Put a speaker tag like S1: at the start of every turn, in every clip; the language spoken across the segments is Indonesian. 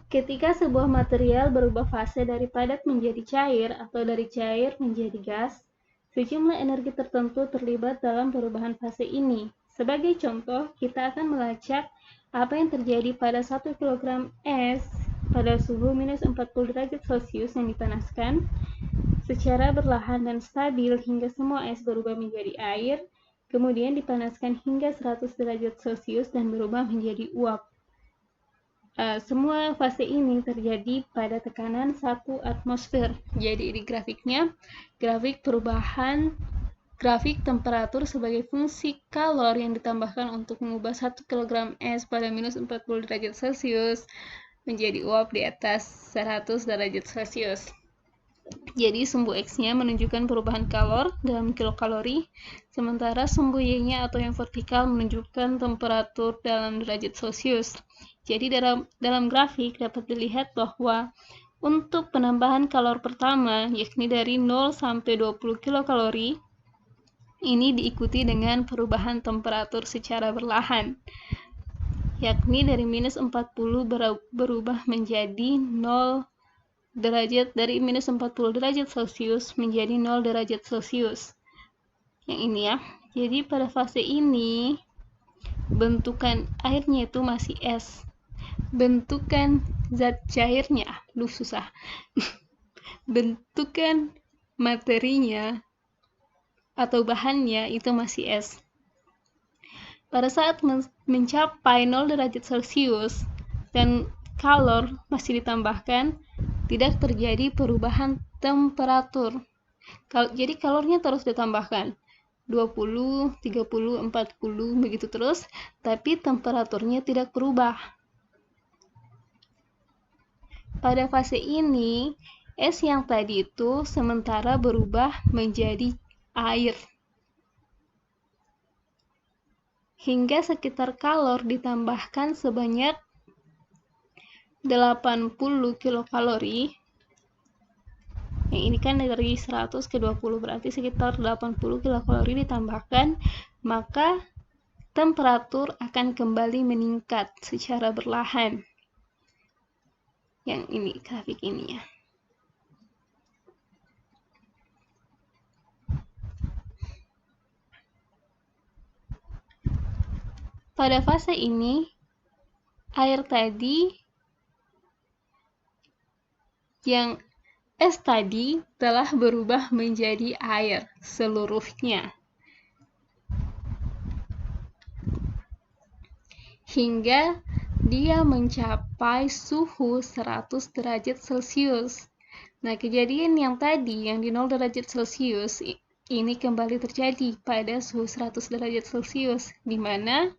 S1: Ketika sebuah material berubah fase dari padat menjadi cair atau dari cair menjadi gas, sejumlah energi tertentu terlibat dalam perubahan fase ini. Sebagai contoh, kita akan melacak apa yang terjadi pada 1 kg es pada suhu minus 40 derajat Celcius yang dipanaskan secara berlahan dan stabil hingga semua es berubah menjadi air, kemudian dipanaskan hingga 100 derajat Celcius dan berubah menjadi uap. Semua fase ini terjadi pada tekanan 1 atmosfer. Jadi di grafiknya, grafik temperatur sebagai fungsi kalor yang ditambahkan untuk mengubah 1 kg es pada minus 40 derajat Celcius menjadi uap di atas 100 derajat Celcius. Jadi sumbu X-nya menunjukkan perubahan kalor dalam kilokalori, sementara sumbu Y-nya atau yang vertikal menunjukkan temperatur dalam derajat Celcius. Jadi dalam grafik dapat dilihat bahwa untuk penambahan kalor pertama, yakni dari 0 sampai 20 kilokalori, ini diikuti dengan perubahan temperatur secara berlahan, yakni dari minus 40 berubah menjadi 0 derajat, dari minus 40 derajat Celcius menjadi 0 derajat Celcius. Yang ini ya. Jadi pada fase ini bentukan airnya itu masih es. Bentukan zat cairnya, susah. Bentukan materinya atau bahannya itu masih es. Pada saat mencapai 0 derajat Celcius dan kalor masih ditambahkan, tidak terjadi perubahan temperatur. Jadi kalornya terus ditambahkan 20, 30, 40 begitu terus, tapi temperaturnya tidak berubah. Pada fase ini, es yang tadi itu sementara berubah menjadi air. Hingga sekitar kalor ditambahkan sebanyak 80 kilokalori. Yang ini kan dari 100 ke 20, berarti sekitar 80 kilokalori ditambahkan, maka temperatur akan kembali meningkat secara berlahan. Yang ini, grafik ini ya. Pada fase ini, air tadi yang es tadi telah berubah menjadi air seluruhnya. Hingga dia mencapai suhu 100 derajat Celcius. Nah, kejadian yang tadi yang di 0 derajat Celcius ini kembali terjadi pada suhu 100 derajat Celcius, di mana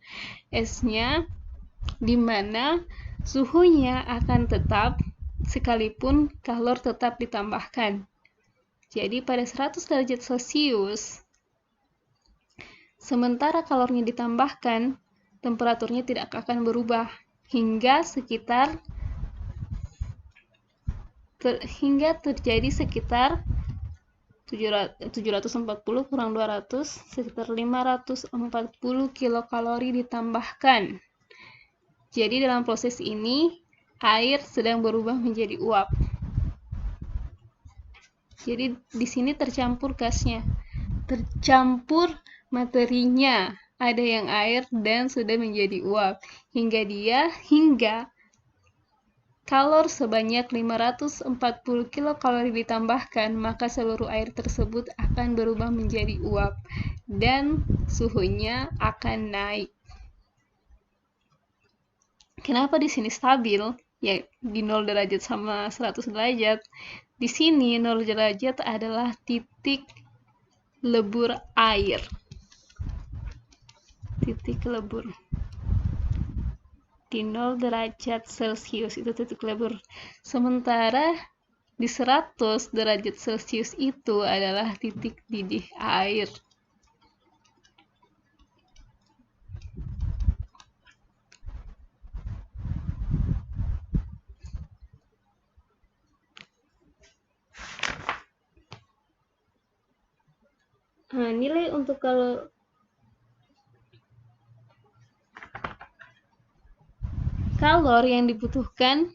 S1: suhunya akan tetap sekalipun kalor tetap ditambahkan. Jadi pada 100 derajat Celcius, sementara kalornya ditambahkan, temperaturnya tidak akan berubah hingga terjadi sekitar 740 kurang 200, sekitar 540 kilokalori ditambahkan. Jadi dalam proses ini, air sedang berubah menjadi uap. Jadi di sini tercampur gasnya, tercampur materinya, ada yang air dan sudah menjadi uap, hingga kalor sebanyak 540 kilokalori ditambahkan, maka seluruh air tersebut akan berubah menjadi uap dan suhunya akan naik. Kenapa di sini stabil? Ya, di 0 derajat sama 100 derajat. Di sini 0 derajat adalah titik lebur air. Titik lebur. Di 0 derajat Celcius itu titik lebur. Sementara di 100 derajat Celcius itu adalah titik didih air. Nah, nilai untuk kalor yang dibutuhkan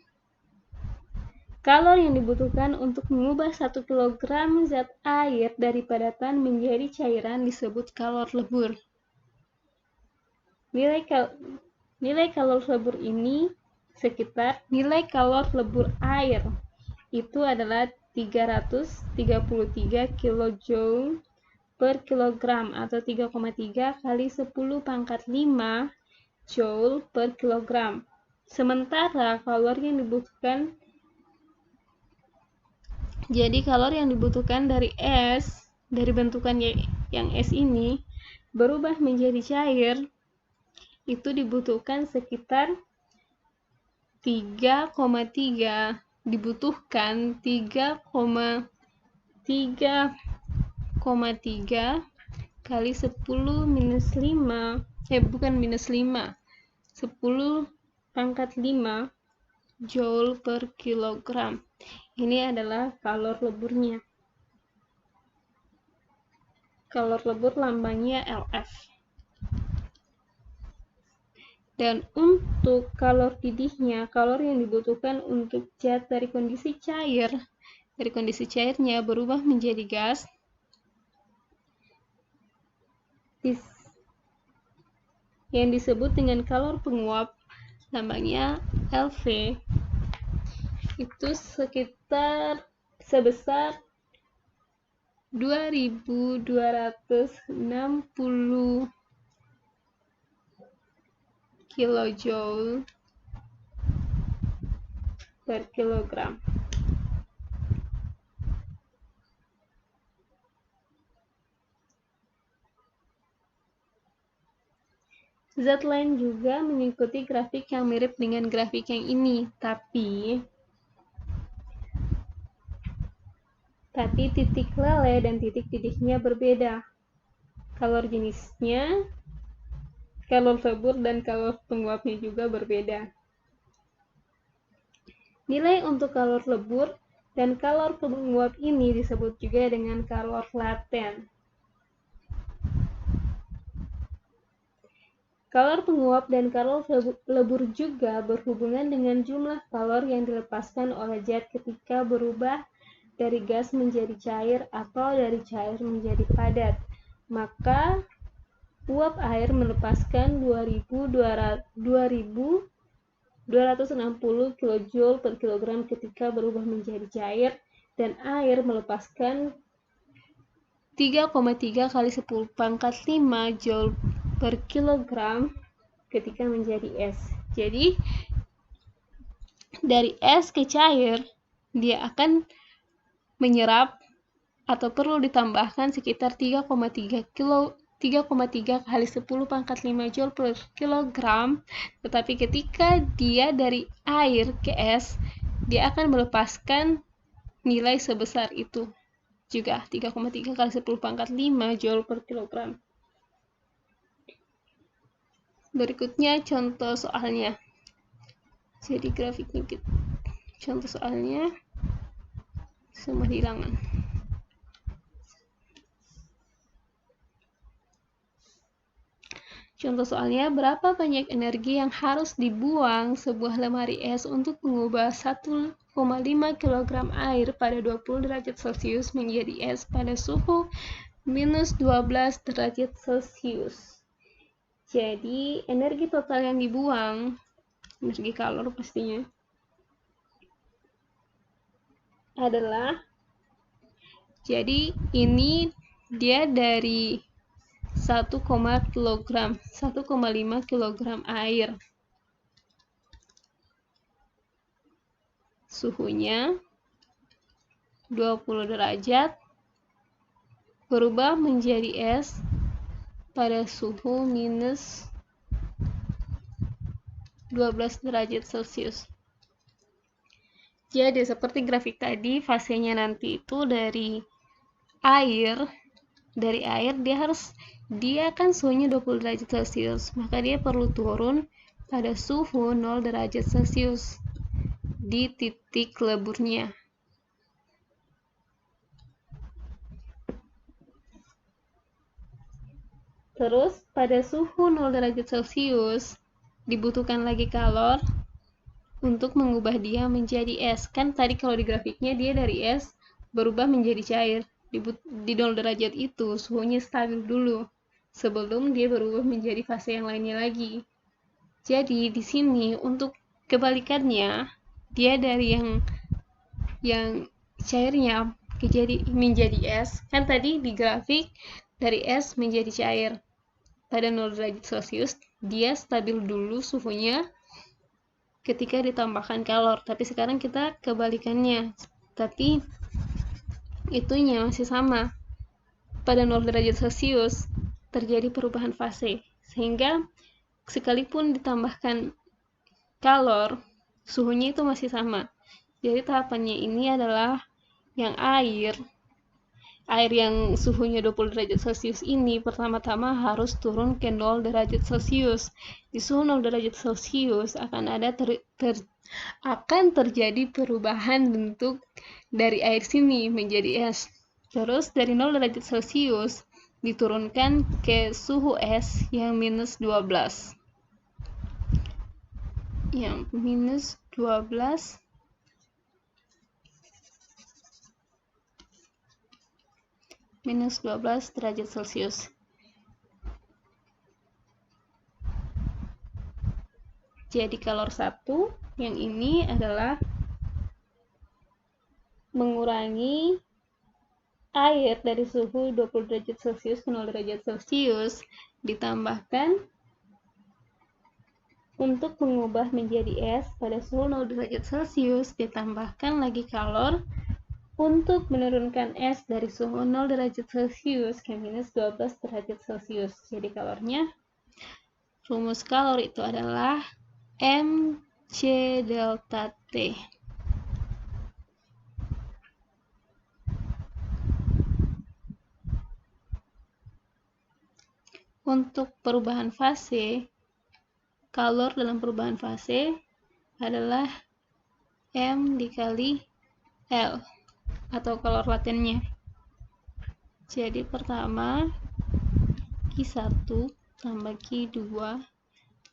S1: Kalor yang dibutuhkan untuk mengubah 1 kg zat air dari padatan menjadi cairan disebut kalor lebur. Nilai kalor lebur ini sekitar nilai kalor lebur air. Itu adalah 333 kJ per kilogram atau 3,3 kali 10 pangkat 5 Joule per kilogram. Sementara kalor yang dibutuhkan dari es, dari bentukan yang es ini berubah menjadi cair, itu dibutuhkan sekitar 3,3 kali 10 pangkat 5 Joule per kilogram. Ini adalah kalor leburnya. Kalor lebur lambangnya Lf. Dan untuk kalor didihnya, kalor yang dibutuhkan untuk zat dari kondisi cairnya berubah menjadi gas, yang disebut dengan kalor penguap, lambangnya Lv, itu sebesar 2260 kilojoule per kilogram. Zat lain juga mengikuti grafik yang mirip dengan grafik yang ini, tapi titik lele dan titik didihnya berbeda. Kalor jenisnya, kalor lebur dan kalor penguapnya juga berbeda. Nilai untuk kalor lebur dan kalor penguap ini disebut juga dengan kalor laten. Kalor penguap dan kalor lebur juga berhubungan dengan jumlah kalor yang dilepaskan oleh zat ketika berubah dari gas menjadi cair atau dari cair menjadi padat. Maka uap air melepaskan 2260 kJ per kilogram ketika berubah menjadi cair, dan air melepaskan 3,3 kali 10 pangkat 5 Joule per kilogram ketika menjadi es. Jadi dari es ke cair dia akan menyerap atau perlu ditambahkan sekitar 3,3 kali 10 pangkat 5 Joule per kilogram, tetapi ketika dia dari air ke es, dia akan melepaskan nilai sebesar itu juga, 3,3 kali 10 pangkat 5 Joule per kilogram. Berikutnya contoh soalnya. Jadi grafiknya contoh soalnya semua hilangan. Contoh soalnya, berapa banyak energi yang harus dibuang sebuah lemari es untuk mengubah 1,5 kg air pada 20 derajat Celcius menjadi es pada suhu minus 12 derajat Celcius. Jadi, energi total yang dibuang, energi kalor pastinya, adalah, jadi ini dia dari 1,5 kg air. Suhunya 20 derajat berubah menjadi es pada suhu minus 12 derajat Celcius. Jadi seperti grafik tadi, fasenya nanti itu dari air dia kan suhunya 20 derajat Celcius, maka dia perlu turun pada suhu 0 derajat Celcius di titik leburnya. Terus pada suhu 0 derajat Celcius dibutuhkan lagi kalor untuk mengubah dia menjadi es. Kan tadi kalau di grafiknya dia dari es berubah menjadi cair. Di 0 derajat itu suhunya stabil dulu sebelum dia berubah menjadi fase yang lainnya lagi. Jadi di sini untuk kebalikannya, dia dari yang cairnya menjadi es. Kan tadi di grafik dari es menjadi cair. Pada 0 derajat Celcius dia stabil dulu suhunya ketika ditambahkan kalor. Tapi sekarang kita kebalikannya. Tapi itunya masih sama. Pada 0 derajat Celcius terjadi perubahan fase, sehingga sekalipun ditambahkan kalor, suhunya itu masih sama. Jadi tahapannya ini adalah yang air yang suhunya 20 derajat Celcius ini pertama-tama harus turun ke 0 derajat Celcius. Di suhu 0 derajat Celcius akan terjadi perubahan bentuk dari air sini menjadi es. Terus dari 0 derajat Celcius diturunkan ke suhu es yang minus 12. Yang minus 12 derajat Celcius. Jadi kalor 1 yang ini adalah mengurangi air dari suhu 20 derajat Celcius ke 0 derajat Celcius ditambahkan untuk mengubah menjadi es pada suhu 0 derajat Celcius ditambahkan lagi kalor untuk menurunkan es dari suhu 0 derajat Celcius ke minus 12 derajat Celcius. Jadi kalornya, rumus kalor itu adalah mc delta T. Untuk perubahan fase, kalor dalam perubahan fase adalah M dikali L atau kalor latennya. Jadi pertama Q1 tambah Q2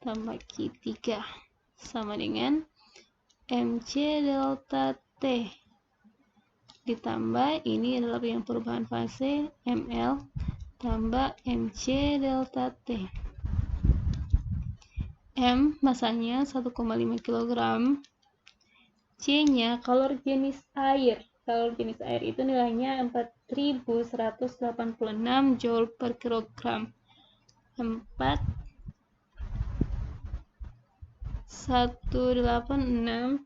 S1: tambah Q3 sama dengan mc delta T ditambah ini adalah yang perubahan fase ml tambah mc delta T. M masanya 1,5 kg, C-nya kalor jenis air. Kalor jenis air itu nilainya 4186 Joule per kilogram. 4186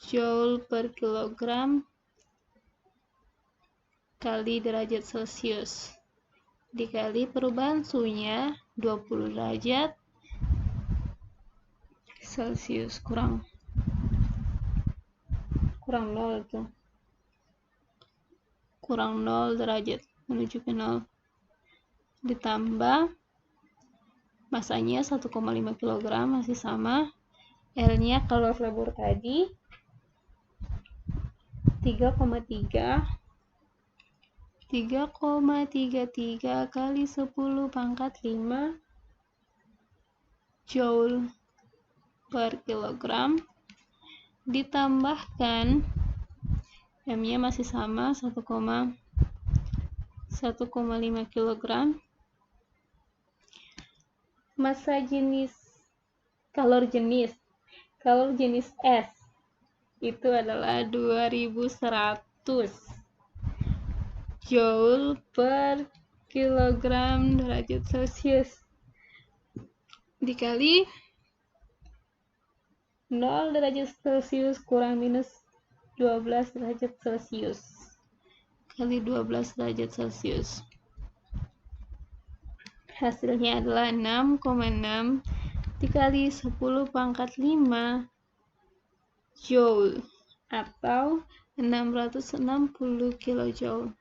S1: Joule per kilogram kali derajat Celcius dikali perubahan suhunya 20 derajat Celcius kurang 0 itu. Kurang 0 derajat menuju ke 0. Ditambah masanya 1,5 kg masih sama. L-nya kalor labor tadi 3,33 kali 10 pangkat 5 Joule per kilogram ditambahkan M-nya masih sama 1,5 kg. Massa jenis kalor jenis S itu adalah 2100 Joule per kilogram derajat Celcius dikali 0 derajat Celcius kurang minus 12 derajat Celcius kali 12 derajat Celcius. Hasilnya adalah 6,6 dikali 10 pangkat 5 Joule atau 660 kilojoule.